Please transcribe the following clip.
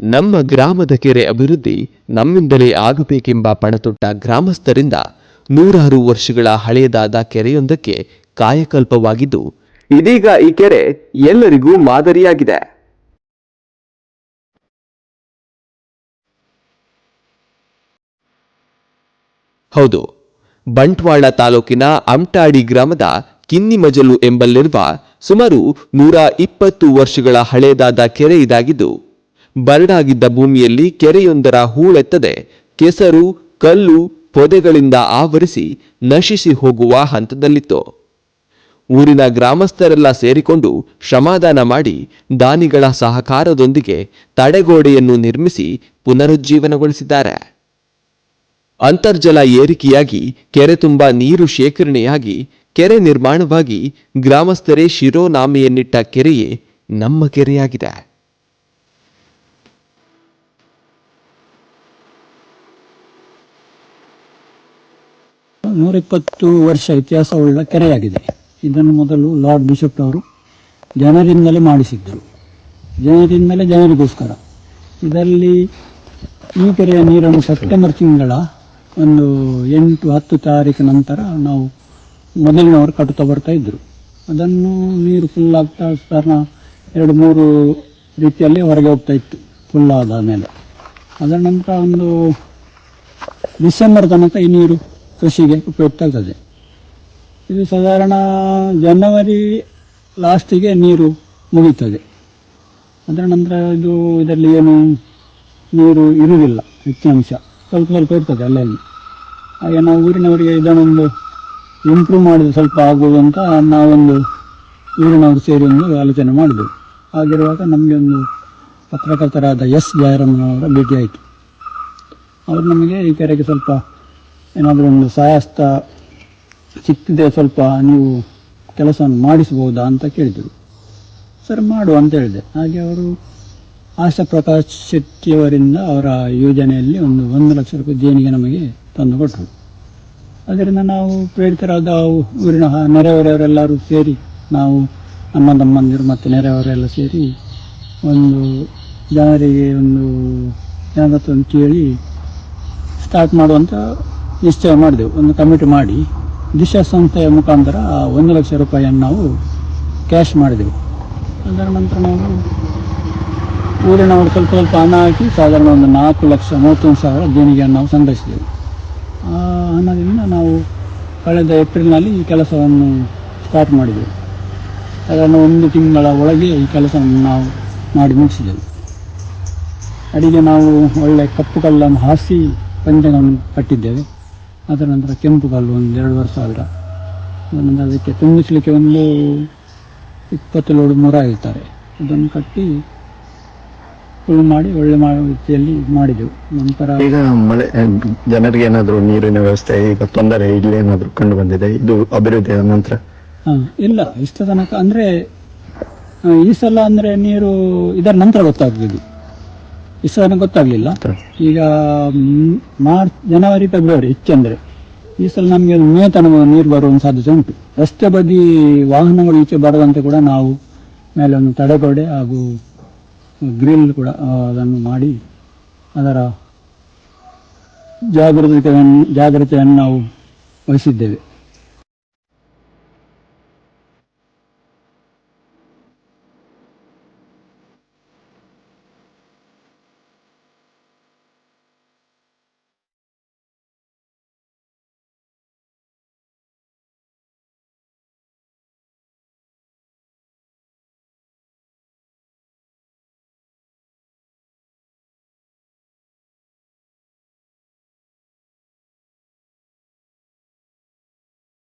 ನಮ್ಮ ಗ್ರಾಮದ ಕೆರೆ ಅಭಿವೃದ್ಧಿ ನಮ್ಮಿಂದಲೇ ಆಗಬೇಕೆಂಬ ಪಣತೊಟ್ಟ ಗ್ರಾಮಸ್ಥರಿಂದ ನೂರಾರು ವರ್ಷಗಳ ಹಳೆಯದಾದ ಕೆರೆಯೊಂದಕ್ಕೆ ಕಾಯಕಲ್ಪವಾಗಿದ್ದು ಇದೀಗ ಈ ಕೆರೆ ಎಲ್ಲರಿಗೂ ಮಾದರಿಯಾಗಿದೆ. ಹೌದು, ಬಂಟ್ವಾಳ ತಾಲೂಕಿನ ಅಮಟಾಡಿ ಗ್ರಾಮದ ಕಿನ್ನಿಮಜಲು ಎಂಬಲ್ಲಿರುವ ಸುಮಾರು 120 ವರ್ಷಗಳ ಹಳೆಯದಾದ ಕೆರೆ ಇದಾಗಿದ್ದು, ಬರಡಾಗಿದ್ದ ಭೂಮಿಯಲ್ಲಿ ಕೆರೆಯೊಂದರ ಹೂಳೆತ್ತದೆ ಕೆಸರು, ಕಲ್ಲು, ಪೊದೆಗಳಿಂದ ಆವರಿಸಿ ನಶಿಸಿ ಹೋಗುವ ಹಂತದಲ್ಲಿತ್ತು. ಊರಿನ ಗ್ರಾಮಸ್ಥರೆಲ್ಲ ಸೇರಿಕೊಂಡು ಶ್ರಮದಾನ ಮಾಡಿ ದಾನಿಗಳ ಸಹಕಾರದೊಂದಿಗೆ ತಡೆಗೋಡೆಯನ್ನು ನಿರ್ಮಿಸಿ ಪುನರುಜ್ಜೀವನಗೊಳಿಸಿದ್ದಾರೆ. ಅಂತರ್ಜಲ ಏರಿಕೆಯಾಗಿ ಕೆರೆ ತುಂಬ ನೀರು ಶೇಖರಣೆಯಾಗಿ ಕೆರೆ ನಿರ್ಮಾಣವಾಗಿ ಗ್ರಾಮಸ್ಥರೇ ಶಿರೋನಾಮೆಯನ್ನಿಟ್ಟ ಕೆರೆಯೇ ನಮ್ಮ ಕೆರೆಯಾಗಿದೆ. ನೂರಿಪ್ಪತ್ತು ವರ್ಷ ಇತಿಹಾಸವುಳ್ಳ ಕೆರೆಯಾಗಿದೆ. ಇದನ್ನು ಮೊದಲು ಲಾರ್ಡ್ ಬಿಷಪ್ ಅವರು ಜನರಿಂದಲೇ ಮಾಡಿಸಿದ್ದರು. ಜನರಿಂದಲೇ ಜನರಿಗೋಸ್ಕರ. ಇದರಲ್ಲಿ ಈ ಕೆರೆಯ ನೀರನ್ನು ಸೆಪ್ಟೆಂಬರ್ ತಿಂಗಳ ಒಂದು 8-10 ತಾರೀಕು ನಂತರ ನಾವು ಮೊದಲಿನವರು ಕಟ್ಟುತ್ತಾ ಬರ್ತಾ ಇದ್ದರು. ಅದನ್ನು ನೀರು ಫುಲ್ ಆಗ್ತಾ ಕಾರಣ 2-3 ರೀತಿಯಲ್ಲಿ ಹೊರಗೆ ಹೋಗ್ತಾ ಇತ್ತು ಫುಲ್ಲಾದ ಮೇಲೆ. ಅದರ ನಂತರ ಒಂದು ಡಿಸೆಂಬರ್ ತನಕ ಈ ನೀರು ಕೃಷಿಗೆ ಉಪಯುಕ್ತ ಆಗ್ತದೆ. ಇದು ಸಾಧಾರಣ ಜನವರಿ ಲಾಸ್ಟಿಗೆ ನೀರು ಮುಗಿಯುತ್ತದೆ. ಅದರ ನಂತರ ಇದರಲ್ಲಿ ಏನು ನೀರು ಇರುವುದಿಲ್ಲ, ಹೆಚ್ಚಿನ ಅಂಶ ಸ್ವಲ್ಪ ಸ್ವಲ್ಪ ಇರ್ತದೆ ಅಲ್ಲಲ್ಲಿ. ಹಾಗೆ ನಾವು ಊರಿನವರಿಗೆ ಇದನ್ನೊಂದು ಇಂಪ್ರೂವ್ ಮಾಡಿದ್ರೆ ಸ್ವಲ್ಪ ಆಗ್ಬೋದು ಅಂತ ನಾವೊಂದು ಊರಿನವರು ಸೇರಿ ಒಂದು ಆಲೋಚನೆ ಮಾಡಿದೆವು. ಹಾಗಿರುವಾಗ ನಮಗೆ ಒಂದು ಪತ್ರಕರ್ತರಾದ ಎಸ್ ಜಯರಾಮನವರ ಭೇಟಿ ಆಯಿತು. ಅವರು ನಮಗೆ ಈ ಕೆರೆಗೆ ಸ್ವಲ್ಪ ಏನಾದರೂ ಒಂದು ಸಹಾಯಸ್ತ ಸಿಕ್ಕಿದೆ, ಸ್ವಲ್ಪ ನೀವು ಕೆಲಸವನ್ನು ಮಾಡಿಸ್ಬೋದಾ ಅಂತ ಕೇಳಿದರು. ಸರ್ ಮಾಡುವ ಅಂತ ಹೇಳಿದೆ. ಹಾಗೆ ಅವರು ಆಶಾ ಪ್ರಕಾಶ್ ಶೆಟ್ಟಿಯವರಿಂದ ಅವರ ಯೋಜನೆಯಲ್ಲಿ ಒಂದು 1 ಲಕ್ಷ ರೂಪಾಯಿ ದೇಣಿಗೆ ನಮಗೆ ತಂದು ಕೊಟ್ಟರು. ಅದರಿಂದ ನಾವು ಪ್ರೇರಿತರಾದ ಊರಿನ ನೆರೆಹೊರೆಯವರೆಲ್ಲರೂ ಸೇರಿ, ನಾವು ನಮ್ಮ ತಮ್ಮಂದಿರು ಮತ್ತು ನೆರೆಹೊರೆಲ್ಲ ಸೇರಿ ಒಂದು ಜನರಿಗೆ ಒಂದು ಜನರನ್ನು ಕೇಳಿ ಸ್ಟಾರ್ಟ್ ಮಾಡುವಂಥ ನಿಶ್ಚಯ ಮಾಡಿದೆವು. ಒಂದು ಕಮಿಟಿ ಮಾಡಿ ದಿಶಾ ಸಂಸ್ಥೆಯ ಮುಖಾಂತರ 1 ಲಕ್ಷ ರೂಪಾಯಿಯನ್ನು ನಾವು ಕ್ಯಾಶ್ ಮಾಡಿದೆವು. ಅದರ ನಂತರ ನಾವು ಊರಿನವರು ಸ್ವಲ್ಪ ಸ್ವಲ್ಪ ಹಣ ಹಾಕಿ ಸಾಧಾರಣ ಒಂದು 4,31,000 ದೇಣಿಗೆಯನ್ನು ನಾವು ಸಂಗ್ರಹಿಸಿದೆವು. ಆ ಹಣದಿಂದ ನಾವು ಕಳೆದ ಏಪ್ರಿಲ್ನಲ್ಲಿ ಈ ಕೆಲಸವನ್ನು ಸ್ಟಾರ್ಟ್ ಮಾಡಿದೆವು. ಸಾಧಾರಣ 1 ತಿಂಗಳ ಒಳಗೆ ಈ ಕೆಲಸವನ್ನು ನಾವು ಮಾಡಿ ಮುಗಿಸಿದೆವು. ಅಡಿಗೆ ನಾವು ಒಳ್ಳೆ ಕಪ್ಪು ಕಲ್ಲನ್ನು ಹಾಸಿ ಪಂಚಗಳನ್ನು ಕಟ್ಟಿದ್ದೇವೆ. ಅದರ ನಂತರ ಕೆಂಪು ಕಲ್ಲು ಒಂದು 2,500. ಅದರ ನಂತರ ಅದಕ್ಕೆ ತುಂಬಿಸಲಿಕ್ಕೆ ಒಂದು 20 ಲೋಡ್ ಮೊರ ಇರ್ತಾರೆ. ಅದನ್ನು ಕಟ್ಟಿ ಫುಲ್ ಮಾಡಿ ಒಳ್ಳೆ ರೀತಿಯಲ್ಲಿ ಮಾಡಿದೆವು. ನಂತರ ಈಗ ಮಳೆ ಜನರಿಗೆ ಏನಾದರೂ ನೀರಿನ ವ್ಯವಸ್ಥೆ ಈಗ ತೊಂದರೆ ಇಲ್ಲಿ ಏನಾದರೂ ಕಂಡು ಬಂದಿದೆ ಇದು ಅಭಿವೃದ್ಧಿ ನಂತರ? ಇಲ್ಲ, ಇಷ್ಟ ತನಕ ಅಂದರೆ ಈ ಸಲ ಅಂದರೆ ನೀರು ಇದರ ನಂತರ ಗೊತ್ತಾಗ್ತದೆ. ಇಷ್ಟ ತನಕ ಗೊತ್ತಾಗಲಿಲ್ಲ. ಈಗ ಮಾರ್ಚ್, ಜನವರಿ, ಫೆಬ್ರವರಿ ಹೆಚ್ಚಂದರೆ ಈ ಸಲ ನಮಗೆ ಮೇ ತನಕ ನೀರು ಬರುವ ಒಂದು ಸಾಧ್ಯತೆ ಉಂಟು. ರಸ್ತೆ ಬದಿ ವಾಹನಗಳು ಈಚೆ ಬರದಂತೆ ಕೂಡ ನಾವು ಮೇಲೆ ಒಂದು ತಡೆಗೋಡೆ ಹಾಗೂ ಗ್ರಿಲ್ ಕೂಡ ಅದನ್ನು ಮಾಡಿ ಅದರ ಜಾಗ್ರತೆಯನ್ನು ನಾವು ವಹಿಸಿದ್ದೇವೆ.